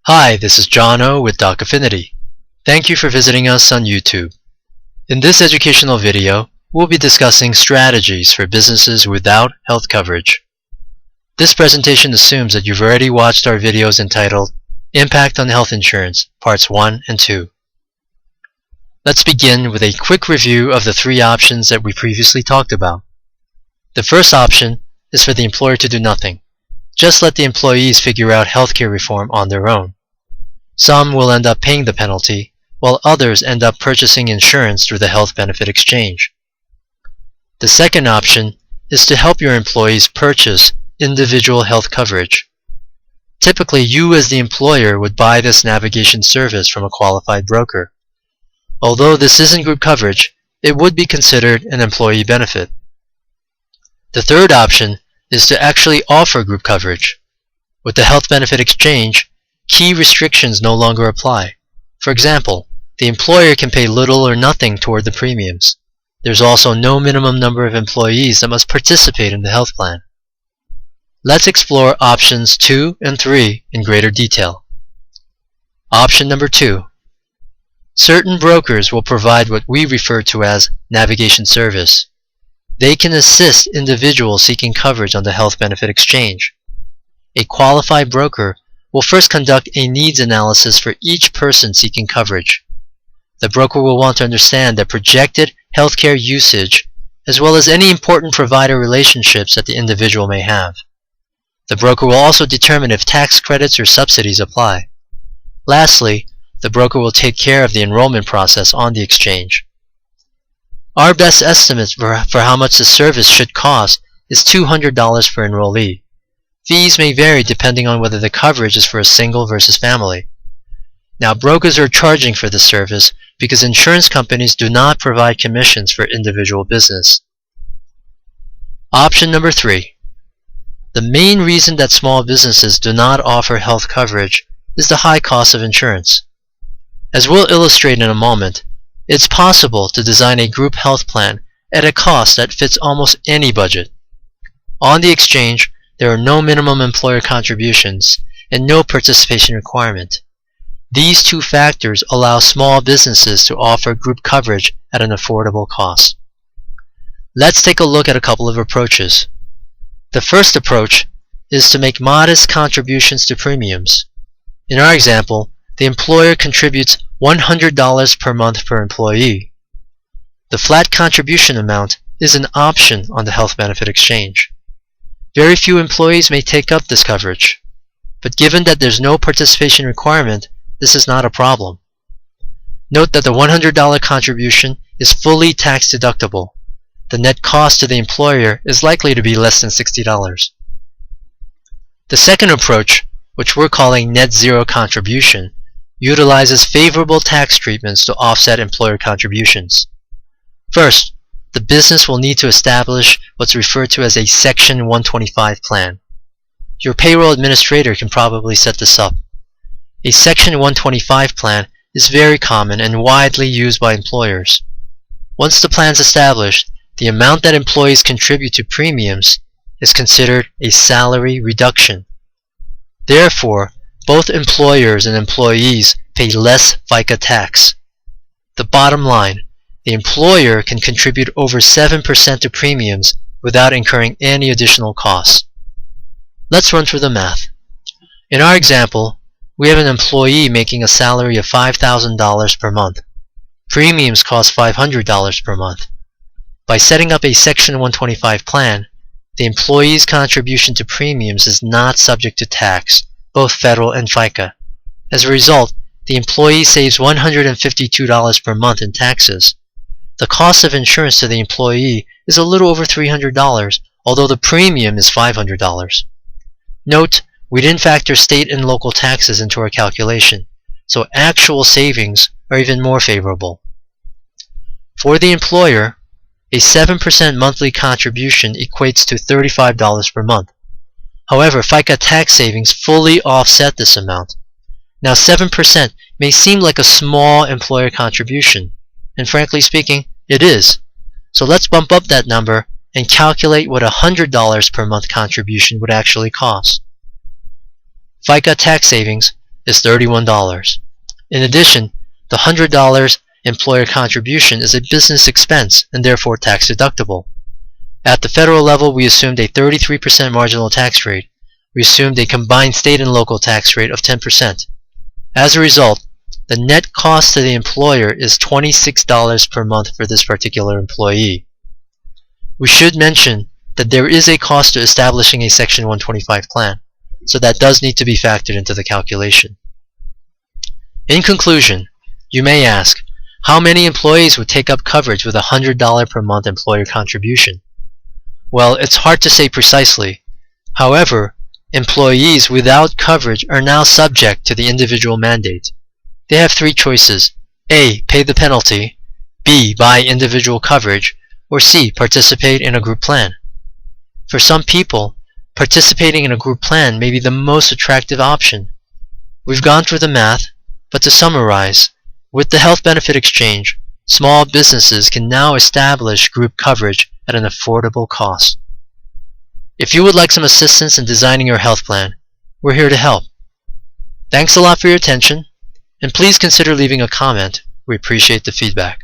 Hi, this is John O with Affinity. Thank you for visiting us on YouTube. In this educational video, we'll be discussing strategies for businesses without health coverage. This presentation assumes that you've already watched our videos entitled Impact on Health Insurance, Parts 1 and 2. Let's begin with a quick review of the three options that we previously talked about. The first option is for the employer to do nothing. Just let the employees figure out healthcare reform on their own. Some will end up paying the penalty, while others end up purchasing insurance through the health benefit exchange. The second option is to help your employees purchase individual health coverage. Typically, you as the employer would buy this navigation service from a qualified broker. Although this isn't group coverage, it would be considered an employee benefit. The third option is to actually offer group coverage. With the health benefit exchange, key restrictions no longer apply. For example, the employer can pay little or nothing toward the premiums. There's also no minimum number of employees that must participate in the health plan. Let's explore options 2 and 3 in greater detail. Option number 2. Certain brokers will provide what we refer to as navigation service. They can assist individuals seeking coverage on the health benefit exchange. A qualified broker will first conduct a needs analysis for each person seeking coverage. The broker will want to understand the projected healthcare usage as well as any important provider relationships that the individual may have. The broker will also determine if tax credits or subsidies apply. Lastly, the broker will take care of the enrollment process on the exchange. Our best estimate for how much the service should cost is $200 per enrollee. Fees may vary depending on whether the coverage is for a single versus family. Now, brokers are charging for this service because insurance companies do not provide commissions for individual business. Option number 3. The main reason that small businesses do not offer health coverage is the high cost of insurance. As we'll illustrate in a moment, it's possible to design a group health plan at a cost that fits almost any budget. On the exchange, there are no minimum employer contributions and no participation requirement. These two factors allow small businesses to offer group coverage at an affordable cost. Let's take a look at a couple of approaches. The first approach is to make modest contributions to premiums. In our example, the employer contributes $100 per month per employee. The flat contribution amount is an option on the health benefit exchange. Very few employees may take up this coverage, but given that there's no participation requirement, this is not a problem. Note that the $100 contribution is fully tax deductible. The net cost to the employer is likely to be less than $60. The second approach, which we're calling net zero contribution, utilizes favorable tax treatments to offset employer contributions. First, the business will need to establish what's referred to as a Section 125 plan. Your payroll administrator can probably set this up. A Section 125 plan is very common and widely used by employers. Once the plan is established, the amount that employees contribute to premiums is considered a salary reduction. Therefore, both employers and employees pay less FICA tax. The bottom line, the employer can contribute over 7% to premiums without incurring any additional costs. Let's run through the math. In our example, we have an employee making a salary of $5,000 per month. Premiums cost $500 per month. By setting up a Section 125 plan, the employee's contribution to premiums is not subject to tax, both federal and FICA. As a result, the employee saves $152 per month in taxes. The cost of insurance to the employee is a little over $300, although the premium is $500. Note, we didn't factor state and local taxes into our calculation, so actual savings are even more favorable. For the employer, a 7% monthly contribution equates to $35 per month. However, FICA tax savings fully offset this amount. Now, 7% may seem like a small employer contribution, and frankly speaking, it is. So let's bump up that number and calculate what a $100 per month contribution would actually cost. FICA tax savings is $31. In addition, the $100 employer contribution is a business expense and therefore tax deductible. At the federal level, we assumed a 33% marginal tax rate. We assumed a combined state and local tax rate of 10%. As a result, the net cost to the employer is $26 per month for this particular employee. We should mention that there is a cost to establishing a Section 125 plan, so that does need to be factored into the calculation. In conclusion, you may ask, how many employees would take up coverage with a $100 per month employer contribution? Well, it's hard to say precisely. However, employees without coverage are now subject to the individual mandate. They have three choices: A. Pay the penalty, B. Buy individual coverage, or C. Participate in a group plan. For some people, participating in a group plan may be the most attractive option. We've gone through the math, but to summarize, with the health benefit exchange, small businesses can now establish group coverage at an affordable cost. If you would like some assistance in designing your health plan, we're here to help. Thanks a lot for your attention, and please consider leaving a comment. We appreciate the feedback.